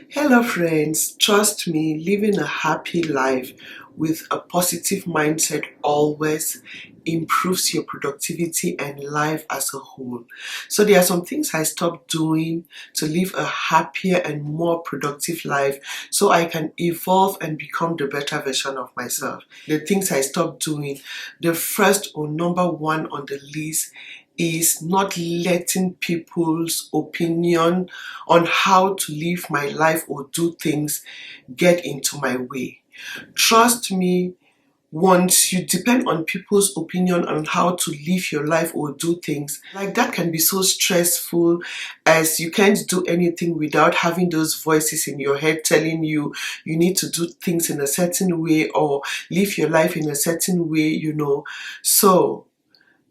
Hello, friends. Trust me, living a happy life with a positive mindset always improves your productivity and life as a whole. So, there are some things I stopped doing to live a happier and more productive life so I can evolve and become the better version of myself. The things I stopped doing, the first or number one on the list is not letting people's opinion on how to live my life or do things get into my way. Trust me, once you depend on people's opinion on how to live your life or do things, like that can be so stressful, as you can't do anything without having those voices in your head telling you you need to do things in a certain way or live your life in a certain way. So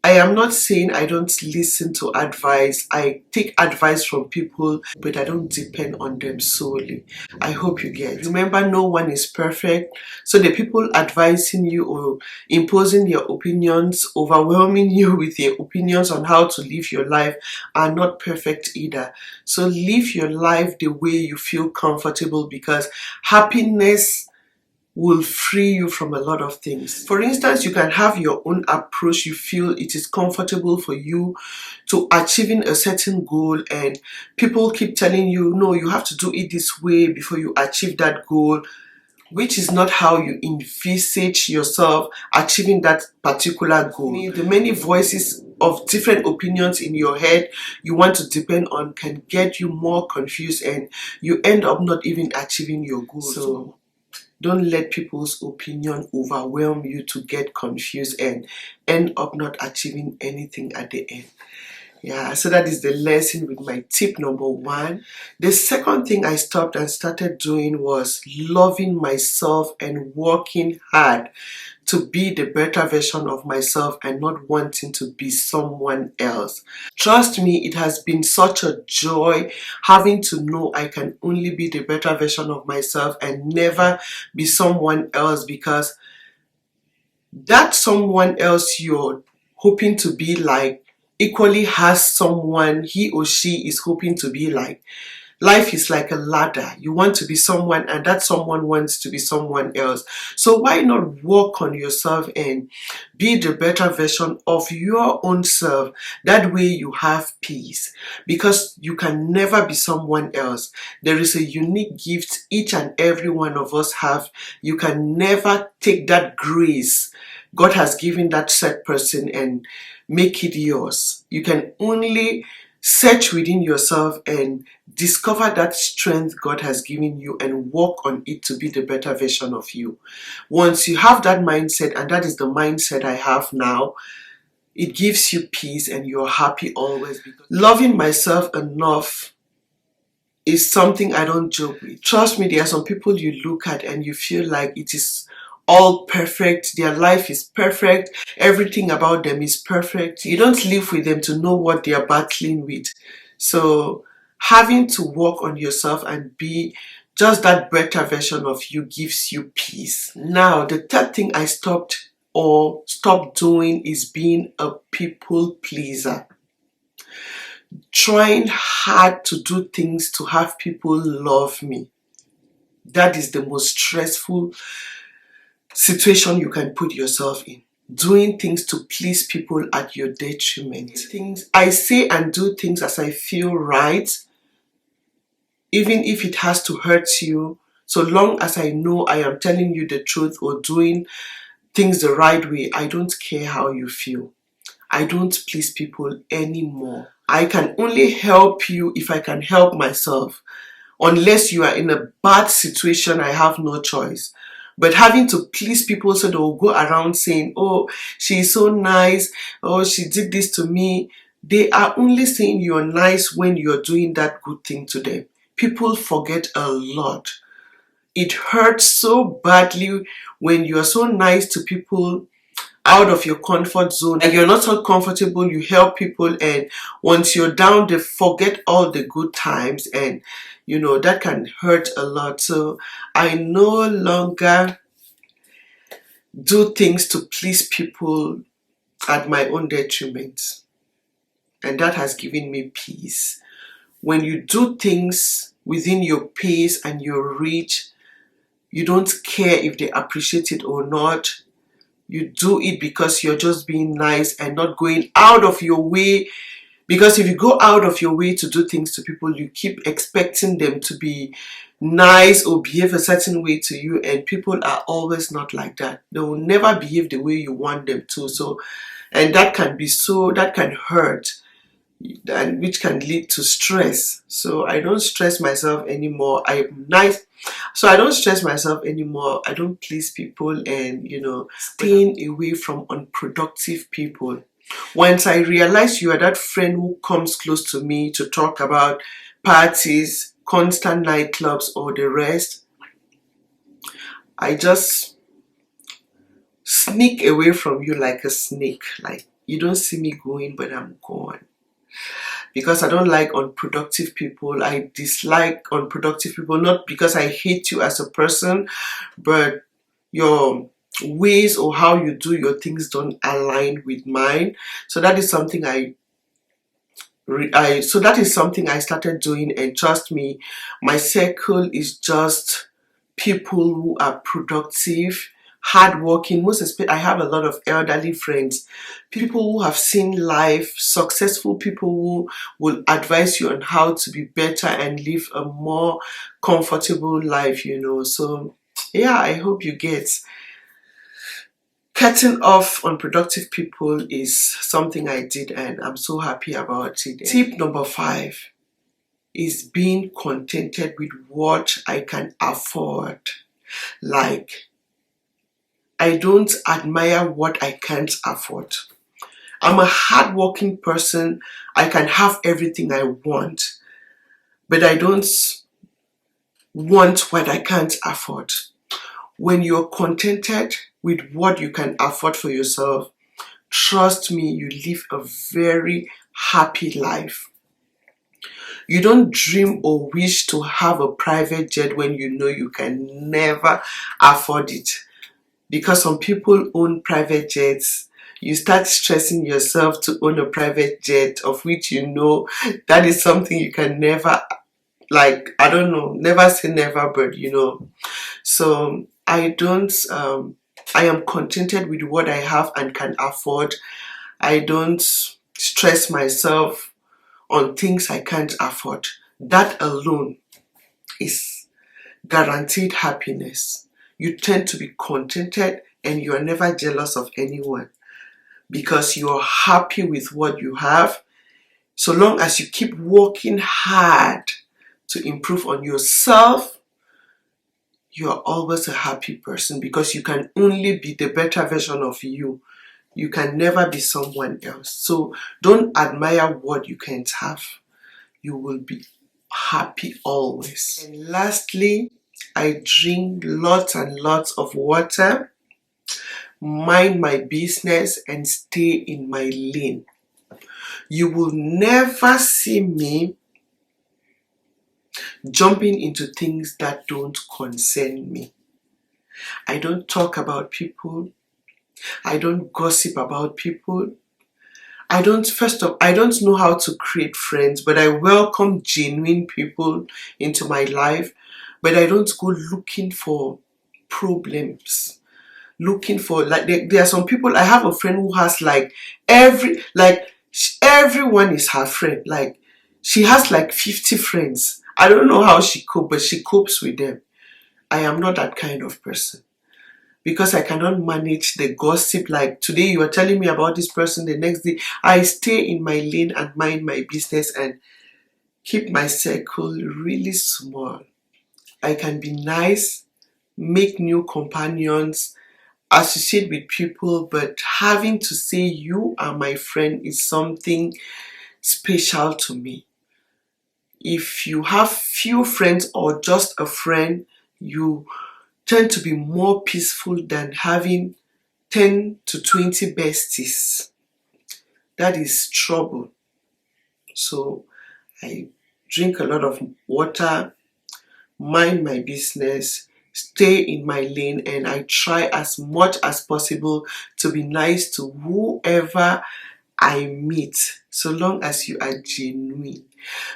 I am not saying I don't listen to advice. I take advice from people, but I don't depend on them solely. I hope you get. Remember, no one is perfect. So the people advising you or imposing their opinions, overwhelming you with their opinions on how to live your life are not perfect either. So live your life the way you feel comfortable, because happiness will free you from a lot of things. For instance, you can have your own approach. You feel it is comfortable for you to achieving a certain goal, and people keep telling you, no, you have to do it this way before you achieve that goal, which is not how you envisage yourself achieving that particular goal. The many voices of different opinions in your head you want to depend on can get you more confused, and you end up not even achieving your goal. So don't let people's opinion overwhelm you to get confused and end up not achieving anything at the end. Yeah, so that is the lesson with my tip number one. The second thing I stopped and started doing was loving myself and working hard to be the better version of myself and not wanting to be someone else. Trust me, it has been such a joy having to know I can only be the better version of myself and never be someone else, because that someone else you're hoping to be like equally has someone he or she is hoping to be like. Life is like a ladder. You want to be someone, and that someone wants to be someone else. So why not work on yourself and be the better version of your own self? That way you have peace, because you can never be someone else. There is a unique gift each and every one of us have. You can never take that grace God has given that said person and make it yours. You can only search within yourself and discover that strength God has given you and work on it to be the better version of you. Once you have that mindset, and that is the mindset I have now, it gives you peace and you're happy always. Because loving myself enough is something I don't joke with. Trust me, there are some people you look at and you feel like it is all perfect. Their life is perfect. Everything about them is perfect. You don't live with them to know what they are battling with. So having to work on yourself and be just that better version of you gives you peace. Now, the third thing I stopped doing is being a people pleaser. Trying hard to do things to have people love me. That is the most stressful situation you can put yourself in. Doing things to please people at your detriment. I say and do things as I feel right, even if it has to hurt you, so long as I know I am telling you the truth or doing things the right way. I don't care how you feel. I don't please people anymore. I can only help you if I can help myself. Unless you are in a bad situation, I have no choice. But having to please people so they will go around saying, oh, she is so nice, oh, she did this to me. They are only saying you're nice when you're doing that good thing to them. People forget a lot. It hurts so badly when you are so nice to people out of your comfort zone and you're not so comfortable. You help people, and once you're down, they forget all the good times, and that can hurt a lot. So I no longer do things to please people at my own detriment, and that has given me peace. When you do things within your pace and your reach. You don't care if they appreciate it or not. You do it because you're just being nice and not going out of your way. Because if you go out of your way to do things to people, you keep expecting them to be nice or behave a certain way to you, and people are always not like that. They will never behave the way you want them to. So, and that can hurt, and which can lead to stress. So I don't stress myself anymore. I'm nice. So I don't stress myself anymore. I don't please people, and staying away from unproductive people. Once I realize you are that friend who comes close to me to talk about parties, constant nightclubs, or the rest, I just sneak away from you like a snake. Like, you don't see me going, but I'm gone. Because I don't like unproductive people. I dislike unproductive people, not because I hate you as a person, but your ways or how you do your things don't align with mine. So that is something I started doing, and trust me, my circle is just people who are productive, hardworking. Most especially, I have a lot of elderly friends, people who have seen life, successful people who will advise you on how to be better and live a more comfortable life. So yeah, I hope you get. Cutting off unproductive people is something I did, and I'm so happy about it. Tip number 5 is being contented with what I can afford. Like, I don't admire what I can't afford. I'm a hardworking person. I can have everything I want, but I don't want what I can't afford. When you're contented with what you can afford for yourself, trust me, you live a very happy life. You don't dream or wish to have a private jet when you know you can never afford it. Because some people own private jets, you start stressing yourself to own a private jet, of which that is something you can never, like, I don't know, never say never, but So I am contented with what I have and can afford. I don't stress myself on things I can't afford. That alone is guaranteed happiness. You tend to be contented and you are never jealous of anyone because you are happy with what you have. So long as you keep working hard to improve on yourself, you are always a happy person because you can only be the better version of you. You can never be someone else. So don't admire what you can't have. You will be happy always. And lastly, I drink lots and lots of water, mind my business, and stay in my lane. You will never see me jumping into things that don't concern me. I don't talk about people. I don't gossip about people. I don't know how to create friends, but I welcome genuine people into my life. But I don't go looking for problems. Looking for, like, there are some people. I have a friend who has everyone is her friend. Like, she has like 50 friends. I don't know how she copes, but she copes with them. I am not that kind of person because I cannot manage the gossip. Like, today you are telling me about this person, the next day I stay in my lane and mind my business and keep my circle really small. I can be nice, make new companions, associate with people, but having to say you are my friend is something special to me. If you have few friends or just a friend, you tend to be more peaceful than having 10 to 20 besties. That is trouble. So I drink a lot of water, mind my business, stay in my lane, and I try as much as possible to be nice to whoever I meet, so long as you are genuine.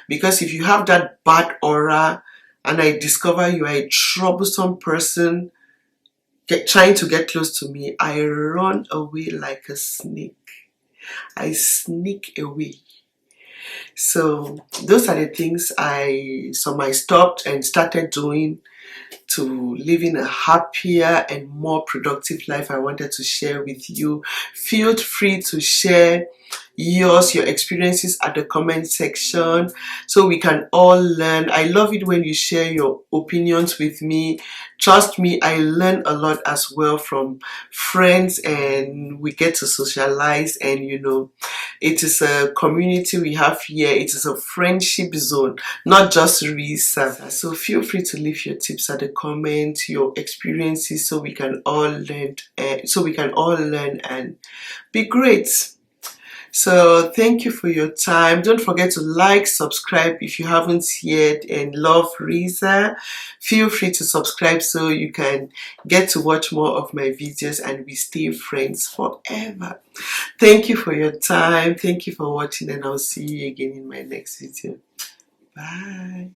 Because if you have that bad aura and I discover you are a troublesome person trying to get close to me, I run away like a snake. I sneak away. So those are the things I stopped and started doing to living a happier and more productive life I wanted to share with you. Feel free to share your experiences at the comment section so we can all learn. I love it when you share your opinions with me. Trust me, I learn a lot as well from friends, and we get to socialize, and it is a community we have here. It is a friendship zone, not just research. So feel free to leave your tips at the comment, your experiences, so we can all learn. And be great. So thank you for your time. Don't forget to like, subscribe if you haven't yet, and love Riza. Feel free to subscribe so you can get to watch more of my videos and we stay friends forever. Thank you for your time. Thank you for watching, and I'll see you again in my next video. Bye.